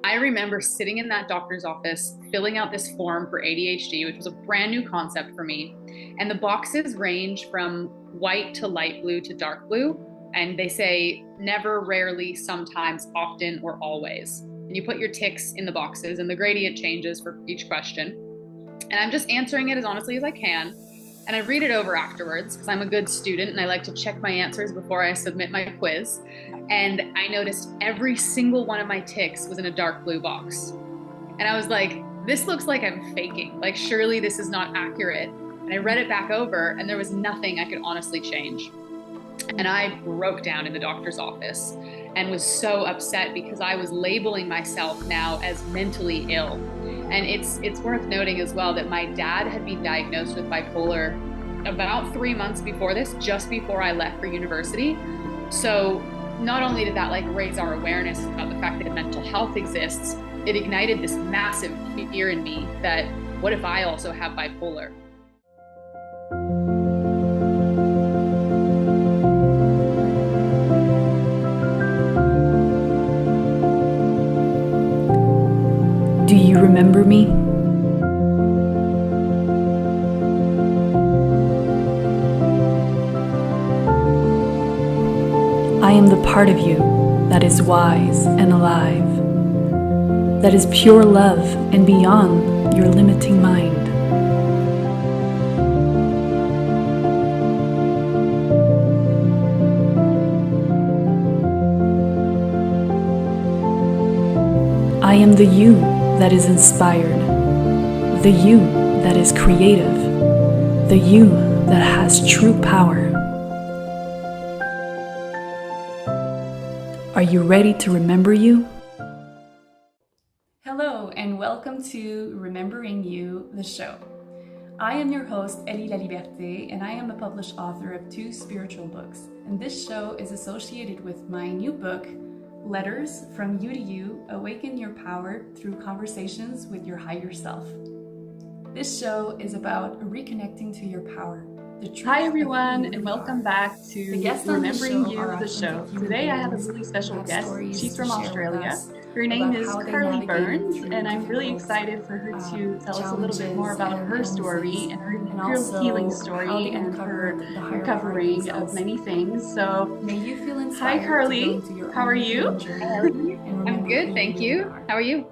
I remember sitting in that doctor's office, filling out this form for ADHD, which was a brand new concept for me. And the boxes range from white to light blue to dark blue. And they say never, rarely, sometimes, often, or always. And you put your ticks in the boxes, and the gradient changes for each question. And I'm just answering it as honestly as I can. And I read it over afterwards because I'm a good student and I like to check my answers before I submit my quiz. And I noticed every single one of my ticks was in a dark blue box. And I was like, this looks like I'm faking. Like, surely this is not accurate. And I read it back over and there was nothing I could honestly change. And I broke down in the doctor's office and was so upset because I was labeling myself now as mentally ill. And it's worth noting as well that my dad had been diagnosed with bipolar about 3 months before this, just before I left for university. So not only did that like raise our awareness about the fact that mental health exists, it ignited this massive fear in me that what if I also have bipolar? Do you remember me? I am the part of you that is wise and alive, that is pure love and beyond your limiting mind. I am the you that is inspired, the you that is creative, the you that has true power. Are you ready to remember you? Hello, and welcome to Remembering You, the show. I am your host, Ellie La Liberté, and I am a published author of 2 spiritual books. And this show is associated with my new book, Letters from You to You, Awaken Your Power Through Conversations with Your Higher Self. This show is about reconnecting to your power. Hi everyone, and welcome back to Remembering You, the show. Today I have a really special guest. She's from Australia. Her name is Carleigh Burns, and I'm really excited for her to tell us a little bit more about her story and her healing story and her recovering of many things. So, hi Carleigh, how are you? I'm good, thank you. How are you?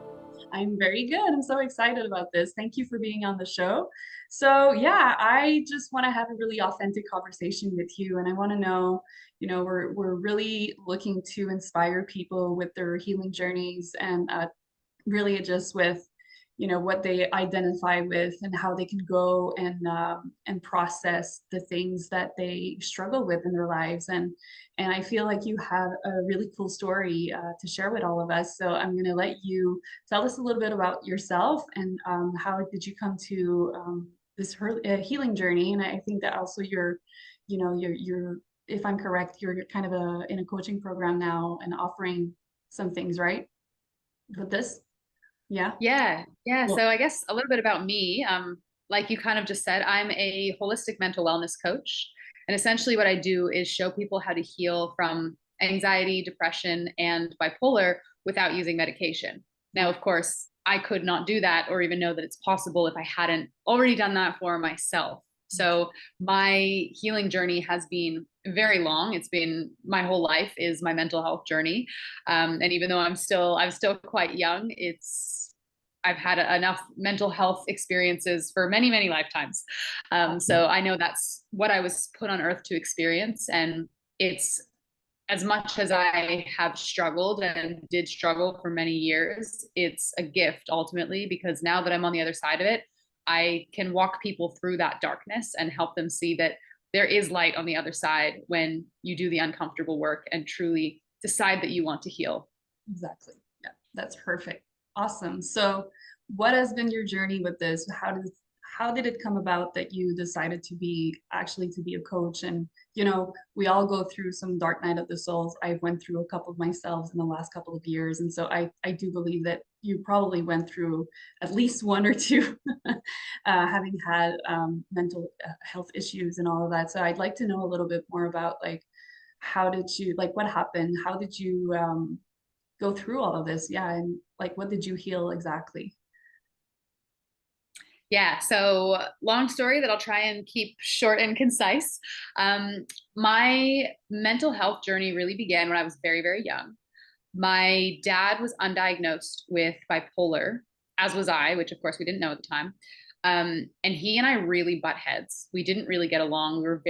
I'm very good. I'm so excited about this. Thank you for being on the show. So yeah, I just want to have a really authentic conversation with you, and I want to know, we're really looking to inspire people with their healing journeys and really just with what they identify with and how they can go and process the things that they struggle with in their lives. And I feel like you have a really cool story to share with all of us, so I'm going to let you tell us a little bit about yourself and how did you come to this healing journey. And I think that also you're if I'm correct, you're kind of in a coaching program now and offering some things, right, with this. Yeah. Yeah. Well, So I guess a little bit about me. Like you kind of just said, I'm a holistic mental wellness coach. And essentially what I do is show people how to heal from anxiety, depression, and bipolar without using medication. Now, of course, I could not do that or even know that it's possible if I hadn't already done that for myself. So my healing journey has been very long. It's been my whole life is my mental health journey. And even though I'm still quite young, I've had enough mental health experiences for many, many lifetimes. So I know that's what I was put on earth to experience. And it's as much as I have struggled and did struggle for many years, it's a gift ultimately, because now that I'm on the other side of it, I can walk people through that darkness and help them see that there is light on the other side when you do the uncomfortable work and truly decide that you want to heal. exactly. Yeah, that's perfect. Awesome. So, what has been your journey with this? How did it come about that you decided to be a coach? And we all go through some dark night of the souls. I went through a couple of myself in the last couple of years, and so I do believe that you probably went through at least one or two, having had mental health issues and all of that. So I'd like to know a little bit more about like how did you like what happened? How did you go through all of this. Yeah. And like, what did you heal exactly? Yeah, so long story that I'll try and keep short and concise. My mental health journey really began when I was very, very young. My dad was undiagnosed with bipolar, as was I, which of course we didn't know at the time. And he and I really butt heads. We didn't really get along. We were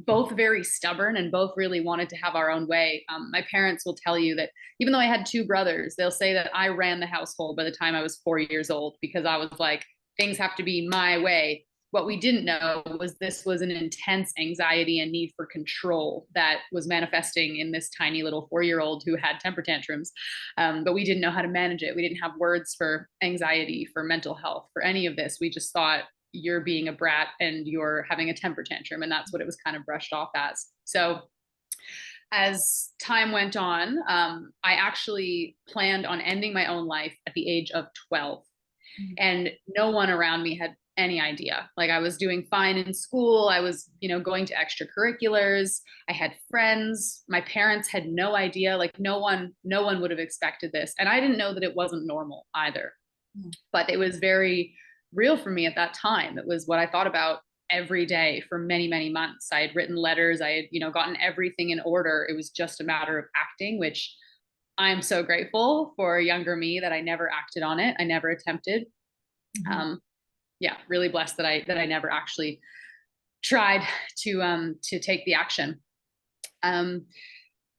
both very stubborn and both really wanted to have our own way. My parents will tell you that even though I had two brothers, they'll say that I ran the household by the time I was 4 years old because I was like, things have to be my way. What we didn't know was this was an intense anxiety and need for control that was manifesting in this tiny little 4-year-old who had temper tantrums. But we didn't know how to manage it. We didn't have words for anxiety, for mental health, for any of this. We just thought you're being a brat and you're having a temper tantrum. And that's what it was kind of brushed off as. So as time went on, I actually planned on ending my own life at the age of 12. And no one around me had any idea. Like I was doing fine in school. I was, going to extracurriculars. I had friends. My parents had no idea. Like no one would have expected this. And I didn't know that it wasn't normal either. But it was very real for me at that time. It was what I thought about every day for many, many months. I had written letters. I had, gotten everything in order. It was just a matter of acting, which I'm so grateful for younger me that I never acted on it. I never attempted. Yeah, really blessed that I never actually tried to take the action.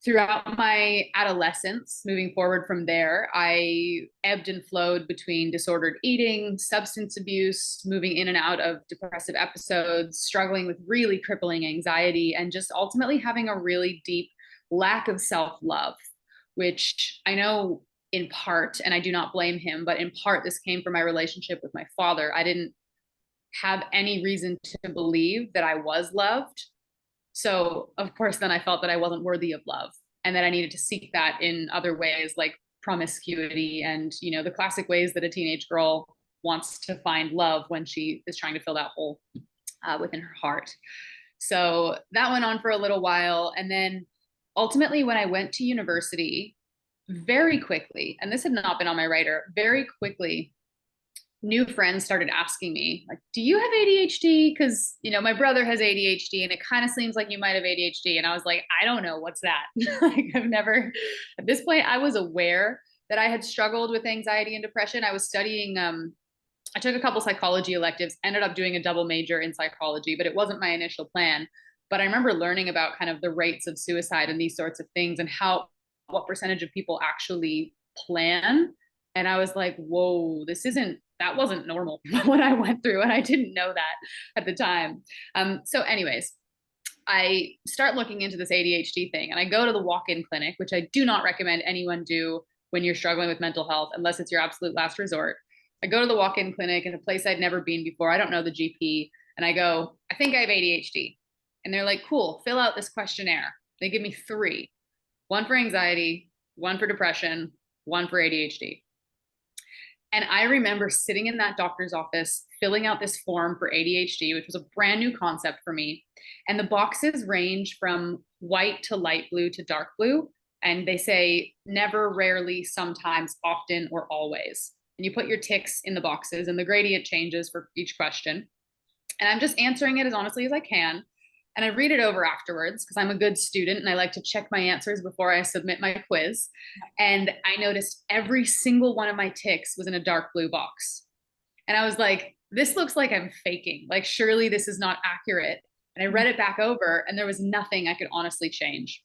Throughout my adolescence, moving forward from there, I ebbed and flowed between disordered eating, substance abuse, moving in and out of depressive episodes, struggling with really crippling anxiety, and just ultimately having a really deep lack of self-love, which I know in part, and I do not blame him, but in part, this came from my relationship with my father. I didn't have any reason to believe that I was loved. So, of course, then I felt that I wasn't worthy of love and that I needed to seek that in other ways like promiscuity and, the classic ways that a teenage girl wants to find love when she is trying to fill that hole within her heart. So that went on for a little while. And then ultimately, when I went to university, very quickly, and this had not been on my radar, very quickly, new friends started asking me, like, do you have ADHD? Because, my brother has ADHD and it kind of seems like you might have ADHD. And I was like, I don't know, what's that? Like, I've never, at this point, I was aware that I had struggled with anxiety and depression. I was studying, I took a couple psychology electives, ended up doing a double major in psychology, but it wasn't my initial plan. But I remember learning about kind of the rates of suicide and these sorts of things and what percentage of people actually plan. And I was like, whoa, that wasn't normal what I went through. And I didn't know that at the time. So anyways, I start looking into this ADHD thing and I go to the walk-in clinic, which I do not recommend anyone do when you're struggling with mental health, unless it's your absolute last resort. I go to the walk-in clinic in a place I'd never been before. I don't know the GP. And I go, I think I have ADHD. And they're like, cool, fill out this questionnaire. They give me 3, one for anxiety, one for depression, one for ADHD. And I remember sitting in that doctor's office, filling out this form for ADHD, which was a brand new concept for me. And the boxes range from white to light blue to dark blue. And they say never, rarely, sometimes, often, or always. And you put your ticks in the boxes and the gradient changes for each question. And I'm just answering it as honestly as I can. And I read it over afterwards because I'm a good student and I like to check my answers before I submit my quiz. And I noticed every single one of my ticks was in a dark blue box. And I was like, this looks like I'm faking. Like, surely this is not accurate. And I read it back over and there was nothing I could honestly change.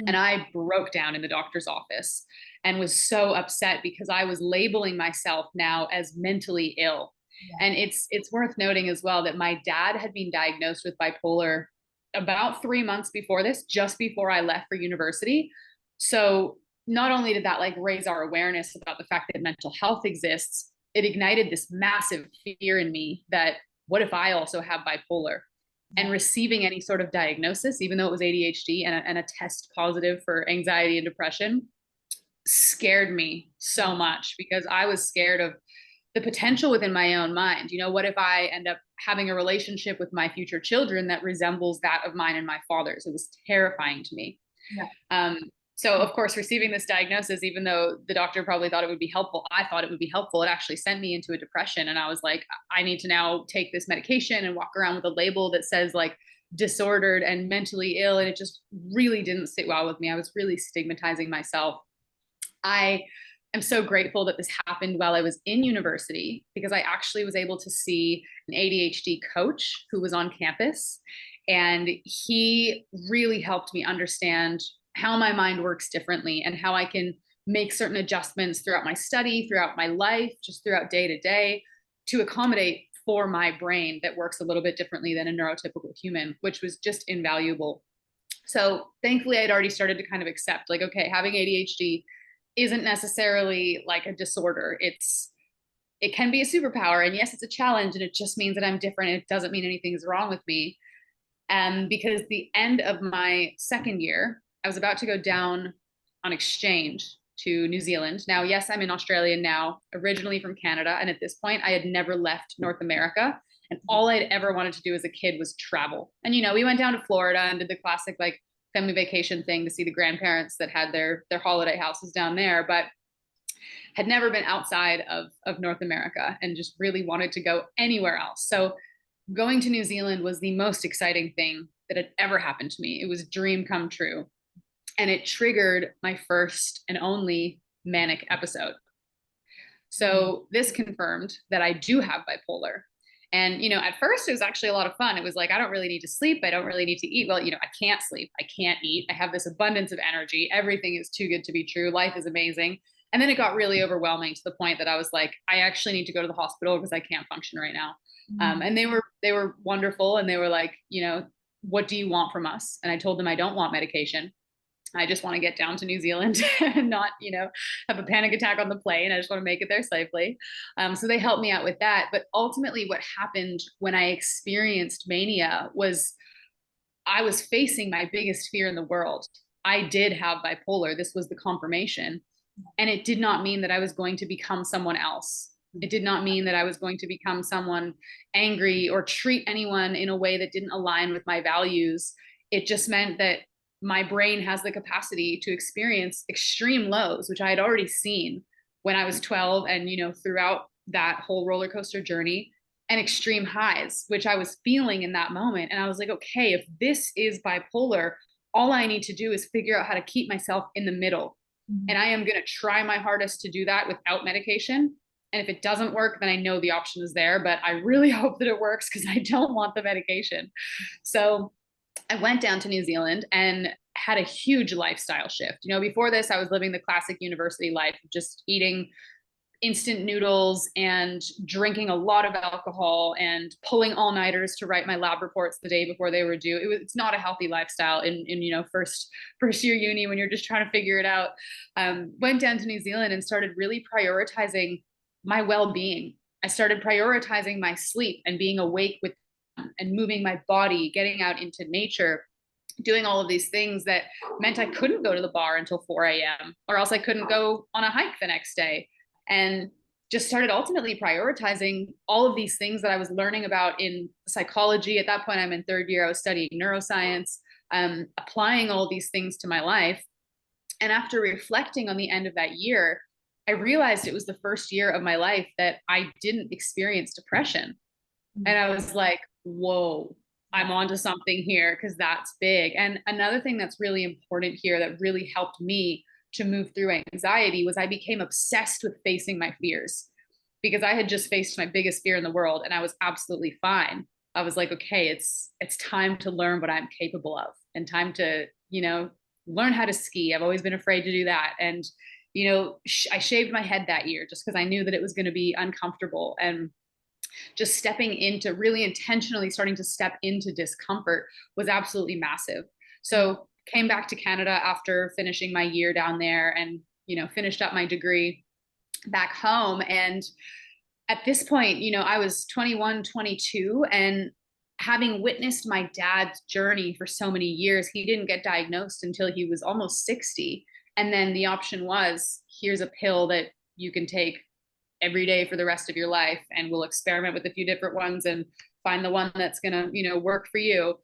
And I broke down in the doctor's office and was so upset because I was labeling myself now as mentally ill. Yeah. And it's worth noting as well that my dad had been diagnosed with bipolar about 3 months before this, just before I left for university. So not only did that like raise our awareness about the fact that mental health exists, it ignited this massive fear in me that what if I also have bipolar? And receiving any sort of diagnosis, even though it was ADHD and a test positive for anxiety and depression, scared me so much because I was scared of the potential within my own mind. What if I end up having a relationship with my future children that resembles that of mine and my father's? It was terrifying to me. Yeah. So of course, receiving this diagnosis, even though the doctor probably thought it would be helpful, I thought it would be helpful. It actually sent me into a depression. And I was like, I need to now take this medication and walk around with a label that says like disordered and mentally ill. And it just really didn't sit well with me. I was really stigmatizing myself. I am so grateful that this happened while I was in university, because I actually was able to see an ADHD coach who was on campus. And he really helped me understand how my mind works differently and how I can make certain adjustments throughout my study, throughout my life, just throughout day to day, to accommodate for my brain that works a little bit differently than a neurotypical human, which was just invaluable. So thankfully, I'd already started to kind of accept, like, okay, having ADHD isn't necessarily like a disorder. It can be a superpower. And yes, it's a challenge, and it just means that I'm different. It doesn't mean anything's wrong with me. Because the end of my second year, I was about to go down on exchange to New Zealand. Now, yes, I'm in Australia now, originally from Canada. And at this point, I had never left North America. And all I'd ever wanted to do as a kid was travel. And, we went down to Florida and did the classic like family vacation thing to see the grandparents that had their holiday houses down there, but had never been outside of North America and just really wanted to go anywhere else. So going to New Zealand was the most exciting thing that had ever happened to me. It was a dream come true. And it triggered my first and only manic episode. So this confirmed that I do have bipolar. And, at first it was actually a lot of fun. It was like, I don't really need to sleep. I don't really need to eat. Well, I can't sleep. I can't eat. I have this abundance of energy. Everything is too good to be true. Life is amazing. And then it got really overwhelming to the point that I was like, I actually need to go to the hospital because I can't function right now. And they were wonderful. And they were like, what do you want from us? And I told them I don't want medication. I just want to get down to New Zealand and not, have a panic attack on the plane. I just want to make it there safely. So they helped me out with that. But ultimately what happened when I experienced mania was I was facing my biggest fear in the world. I did have bipolar. This was the confirmation. And it did not mean that I was going to become someone else. It did not mean that I was going to become someone angry or treat anyone in a way that didn't align with my values. It just meant that my brain has the capacity to experience extreme lows, which I had already seen when I was 12 and, throughout that whole roller coaster journey, and extreme highs, which I was feeling in that moment. And I was like, okay, if this is bipolar, all I need to do is figure out how to keep myself in the middle. And I am going to try my hardest to do that without medication. And if it doesn't work, then I know the option is there, but I really hope that it works because I don't want the medication. So I went down to New Zealand and had a huge lifestyle shift. Before this, I was living the classic university life, just eating instant noodles and drinking a lot of alcohol and pulling all-nighters to write my lab reports the day before they were due. It's not a healthy lifestyle in first year uni when you're just trying to figure it out. Went down to New Zealand and started really prioritizing my well-being. I started prioritizing my sleep and being awake with and moving my body, getting out into nature, doing all of these things that meant I couldn't go to the bar until 4 a.m. or else I couldn't go on a hike the next day. And just started ultimately prioritizing all of these things that I was learning about in psychology. At that point, I'm in third year. I was studying neuroscience, applying all these things to my life. And after reflecting on the end of that year, I realized it was the first year of my life that I didn't experience depression. And I was like, whoa, I'm onto something here, because that's big. And another thing that's really important here that really helped me to move through anxiety was I became obsessed with facing my fears, because I had just faced my biggest fear in the world and I was absolutely fine. I was like, okay, it's time to learn what I'm capable of, and time to, learn how to ski. I've always been afraid to do that. And, I shaved my head that year just because I knew that it was going to be uncomfortable. And just stepping into really intentionally starting to step into discomfort was absolutely massive. So came back to Canada after finishing my year down there and, finished up my degree back home. And at this point, I was 21, 22, and having witnessed my dad's journey for so many years, he didn't get diagnosed until he was almost 60. And then the option was, here's a pill that you can take every day for the rest of your life, and we'll experiment with a few different ones and find the one that's going to, work for you.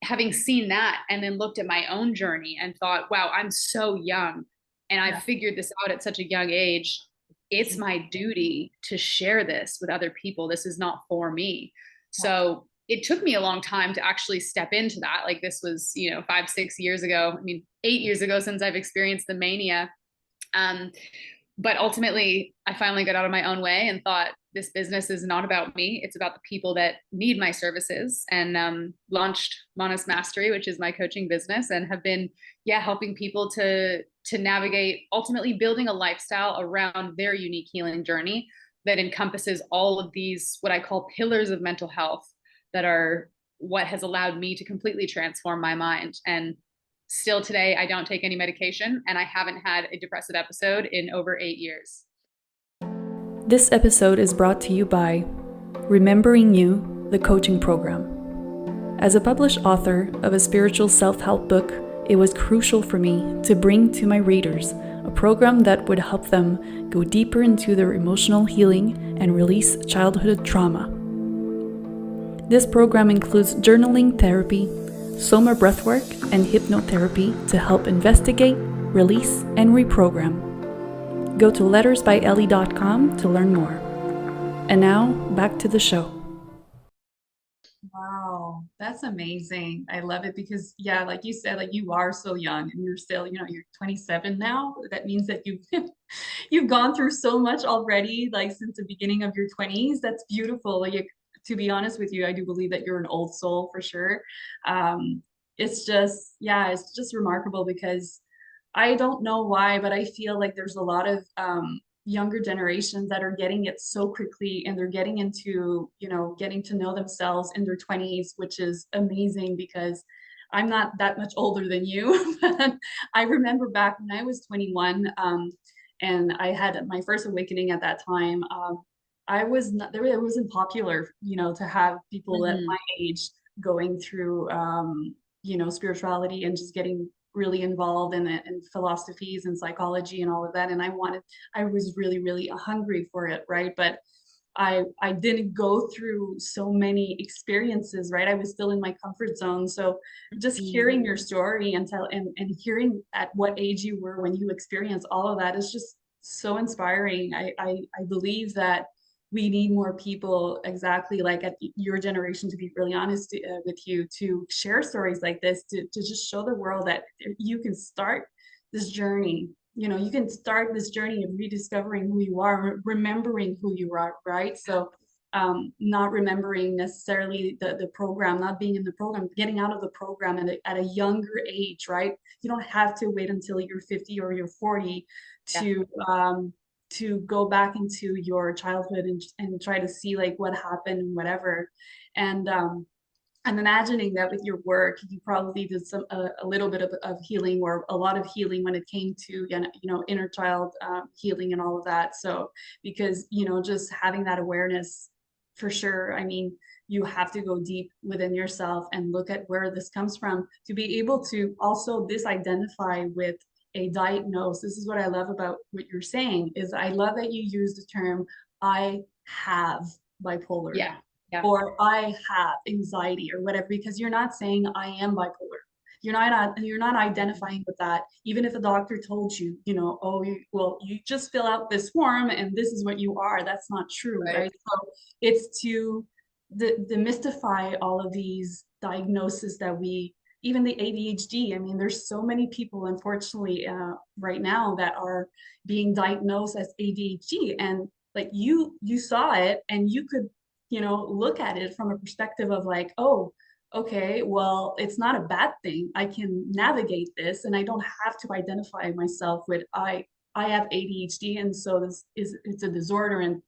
Having seen that and then looked at my own journey and thought, wow, I'm so young and I figured this out at such a young age. It's my duty to share this with other people. This is not for me. So it took me a long time to actually step into that. Like this was, 5-6 years ago. I mean, 8 years ago since I've experienced the mania. But ultimately, I finally got out of my own way and thought, this business is not about me. It's about the people that need my services, and launched Manas Mastery, which is my coaching business, and have been, helping people to navigate, ultimately building a lifestyle around their unique healing journey that encompasses all of these, what I call pillars of mental health, that are what has allowed me to completely transform my mind. And still today, I don't take any medication, and I haven't had a depressive episode in over 8 years. This episode is brought to you by Remembering You, the coaching program. As a published author of a spiritual self-help book, it was crucial for me to bring to my readers a program that would help them go deeper into their emotional healing and release childhood trauma. This program includes journaling therapy, Soma breathwork, and hypnotherapy to help investigate, release, and reprogram. Go to lettersbyellie.com to learn more. And now, back to the show. Wow, that's amazing. I love it because, like you said, like you are so young and you're still, you're 27 now. That means that you've gone through so much already, like since the beginning of your 20s. That's beautiful. Like, to be honest with you, I do believe that you're an old soul for sure. It's just remarkable because I don't know why, but I feel like there's a lot of younger generations that are getting it so quickly, and they're getting into, getting to know themselves in their 20s, which is amazing because I'm not that much older than you. But I remember back when I was 21, and I had my first awakening at that time. I was not there. It wasn't popular, to have people at my age going through, spirituality and just getting really involved in philosophies and psychology and all of that. And I was really, really hungry for it, right? But I didn't go through so many experiences, right? I was still in my comfort zone. So just hearing your story and hearing at what age you were when you experienced all of that is just so inspiring. I believe that we need more people exactly like at your generation, to be really honest with you, to share stories like this, to just show the world that you can start this journey. You can start this journey of rediscovering who you are, remembering who you are, right? So not remembering necessarily the program, not being in the program, getting out of the program at a younger age, right? You don't have to wait until you're 50 or you're 40 to go back into your childhood and try to see like what happened and whatever. And I'm imagining that with your work, you probably did a little bit of healing, or a lot of healing when it came to inner child healing and all of that. So because just having that awareness, for sure. I mean, you have to go deep within yourself and look at where this comes from to be able to also disidentify with a diagnose. This is what I love about what you're saying, is I love that you use the term I have bipolar. Yeah. Or I have anxiety or whatever, because you're not saying I am bipolar. You're not identifying with that. Even if a doctor told you, you just fill out this form and this is what you are. That's not true, right? So it's to demystify all of these diagnoses that even the ADHD. I mean, there's so many people, unfortunately, right now that are being diagnosed as ADHD, and like you saw it and you could look at it from a perspective of like, oh, okay, well, it's not a bad thing. I can navigate this and I don't have to identify myself with I have ADHD, and so it's a disorder, and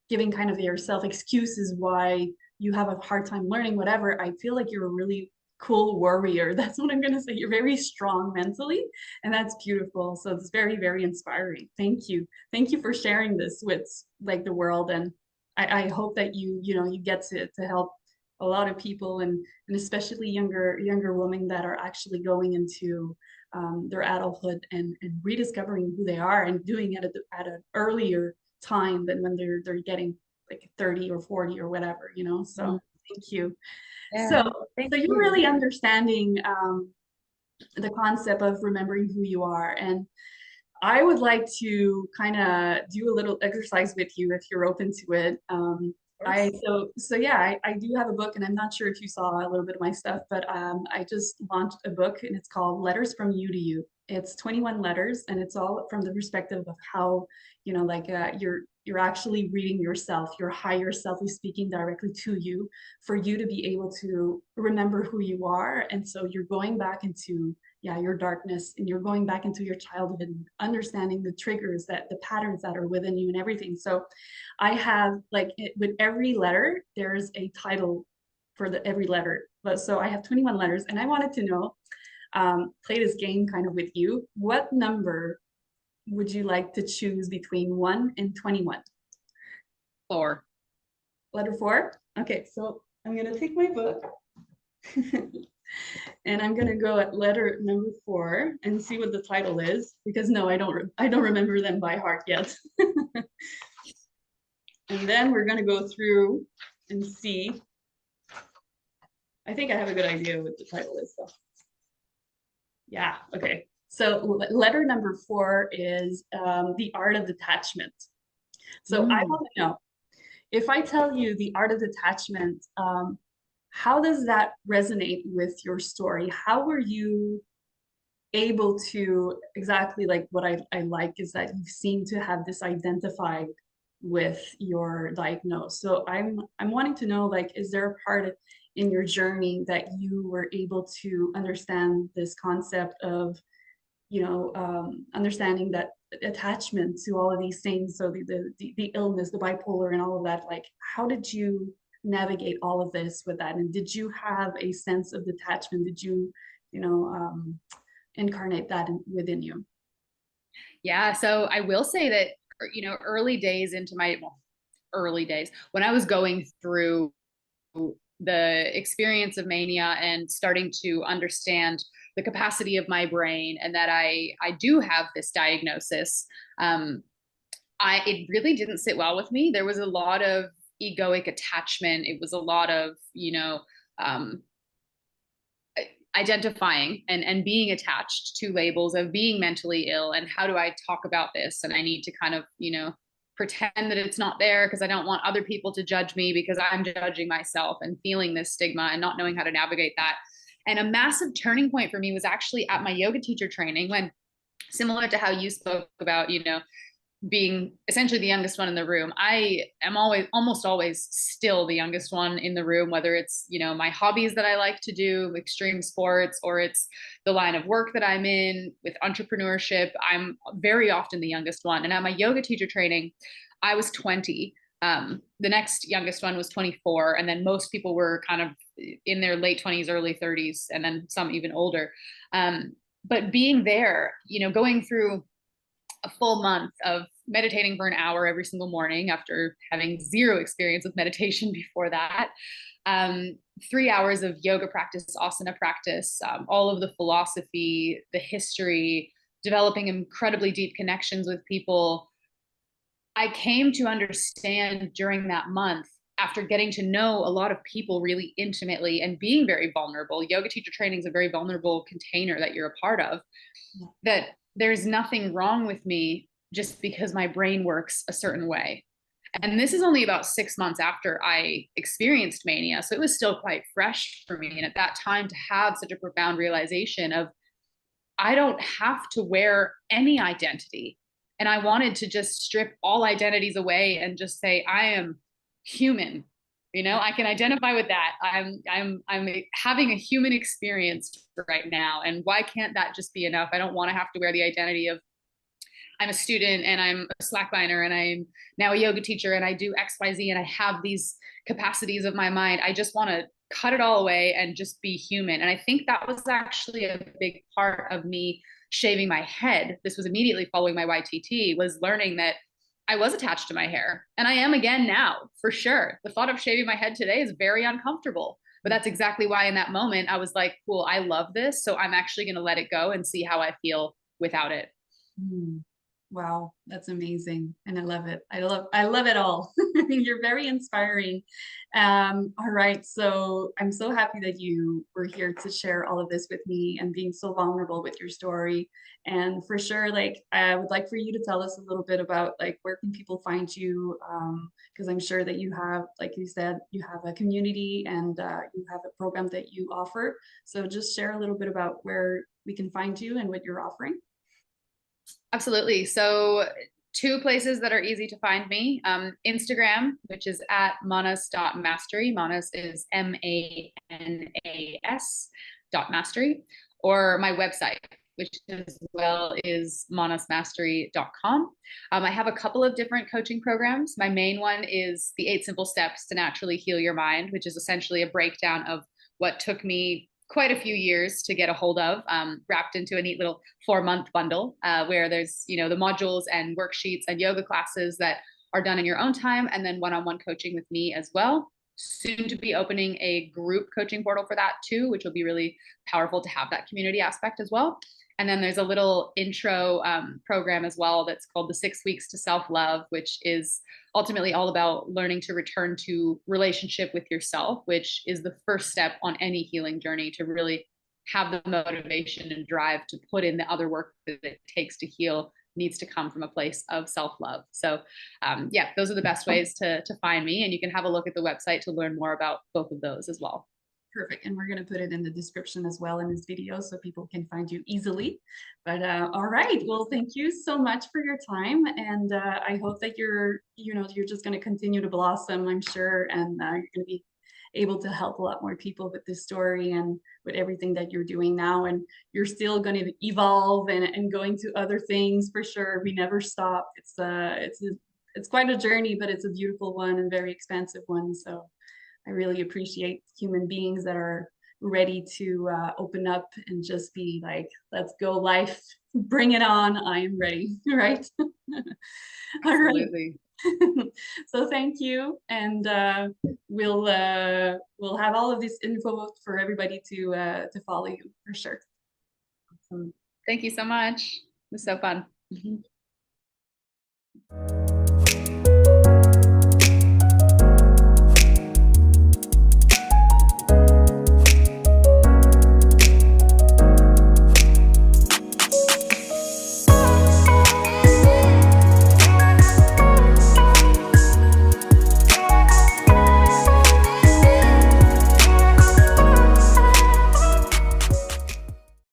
giving kind of yourself excuses why you have a hard time learning, whatever. I feel like you're a really cool warrior. That's what I'm going to say. You're very strong mentally, and that's beautiful. So it's very, very inspiring. Thank you. Thank you for sharing this with like the world. And I hope that you get to help a lot of people, and especially younger women that are actually going into their adulthood and rediscovering who they are, and doing it at an earlier time than when they're getting like 30 or 40 or whatever, you know? So thank you. Yeah, So, thank so you're you. really understanding the concept of remembering who you are. And I would like to kind of do a little exercise with you if you're open to it. I do have a book, and I'm not sure if you saw a little bit of my stuff, but I just launched a book, and it's called Letters from You to You. It's 21 letters, and it's all from the perspective of how, you know, like you're actually reading yourself. Your higher self is speaking directly to you for you to be able to remember who you are, and so you're going back into your darkness, and you're going back into your childhood and understanding the triggers, that the patterns that are within you and everything. So I have with every letter there's a title for every letter, but so I have 21 letters, and I wanted to know, play this game kind of with you. What number would you like to choose between 1 and 21? 4. Letter 4. Okay, so I'm gonna take my book and I'm gonna go at letter number 4 and see what the title is, because no, I don't remember them by heart yet. And then we're gonna go through and see. I think I have a good idea what the title is, though. Yeah, okay. So letter number 4 is The Art of Detachment. So I want to know, if I tell you The Art of Detachment, how does that resonate with your story? How were you able to, exactly like what I like is that you seem to have this identified with your diagnosis. So I'm wanting to know, like, is there a part in your journey that you were able to understand this concept of, you know, understanding that attachment to all of these things, so the illness, the bipolar and all of that, like, how did you navigate all of this with that? And did you have a sense of detachment? Did you, you know, incarnate that within you? Yeah, so I will say that, early days into early days when I was going through the experience of mania and starting to understand the capacity of my brain, and that I do have this diagnosis, it really didn't sit well with me. There was a lot of egoic attachment. It was a lot of, um, identifying and being attached to labels of being mentally ill, and how do I talk about this, and I need to kind of, pretend that it's not there because I don't want other people to judge me because I'm judging myself, and feeling this stigma and not knowing how to navigate that. And a massive turning point for me was actually at my yoga teacher training, when, similar to how you spoke about, being essentially the youngest one in the room, I am almost always still the youngest one in the room, whether it's, my hobbies that I like to do, extreme sports, or it's the line of work that I'm in with entrepreneurship. I'm very often the youngest one. And at my yoga teacher training, I was 20. The next youngest one was 24. And then most people were kind of in their late 20s, early 30s, and then some even older. But being there, going through a full month of meditating for an hour every single morning after having zero experience with meditation before that. 3 hours of yoga practice, asana practice, all of the philosophy, the history, developing incredibly deep connections with people. I came to understand during that month, after getting to know a lot of people really intimately and being very vulnerable. Yoga teacher training is a very vulnerable container that you're a part of, that there's nothing wrong with me just because my brain works a certain way. And this is only about 6 months after I experienced mania. So it was still quite fresh for me. And at that time, to have such a profound realization of, I don't have to wear any identity. And I wanted to just strip all identities away and just say, I am human. I can identify with that. I'm having a human experience right now. And why can't that just be enough? I don't want to have to wear the identity of, I'm a student and I'm a slackliner and I'm now a yoga teacher and I do XYZ and I have these capacities of my mind. I just want to cut it all away and just be human. And I think that was actually a big part of me shaving my head. This was immediately following my YTT, was learning that I was attached to my hair, and I am again now, for sure. The thought of shaving my head today is very uncomfortable, but that's exactly why in that moment I was like, cool, I love this. So I'm actually going to let it go and see how I feel without it. Wow, that's amazing. And I love it. I love it all. You're very inspiring. All right, so I'm so happy that you were here to share all of this with me and being so vulnerable with your story. And for sure, like I would like for you to tell us a little bit about like where can people find you? Because I'm sure that you have, like you said, you have a community and you have a program that you offer. So just share a little bit about where we can find you and what you're offering. Absolutely. So two places that are easy to find me. Instagram, which is at manas.mastery. Manas is MANAS .mastery, or my website, which as well is manasmastery.com. I have a couple of different coaching programs. My main one is the 8 Simple Steps to Naturally Heal Your Mind, which is essentially a breakdown of what took me quite a few years to get a hold of, wrapped into a neat little 4-month bundle where there's, the modules and worksheets and yoga classes that are done in your own time, and then one-on-one coaching with me as well. Soon to be opening a group coaching portal for that too, which will be really powerful to have that community aspect as well. And then there's a little intro program as well that's called the 6 Weeks to Self-Love, which is ultimately all about learning to return to relationship with yourself, which is the first step on any healing journey, to really have the motivation and drive to put in the other work that it takes to heal needs to come from a place of self-love. So yeah, those are the best ways to find me. And you can have a look at the website to learn more about both of those as well. Perfect. And we're going to put it in the description as well in this video so people can find you easily. But all right. Well, thank you so much for your time. And I hope that you're just going to continue to blossom, I'm sure. And you're going to be able to help a lot more people with this story and with everything that you're doing now. And you're still going to evolve and going to other things for sure. We never stop. It's quite a journey, but it's a beautiful one and very expansive one. So I really appreciate human beings that are ready to open up and just be like, let's go, life, bring it on. I am ready, right? All right. So thank you, and we'll have all of this info for everybody to follow you for sure. Awesome. Thank you so much. It was so fun.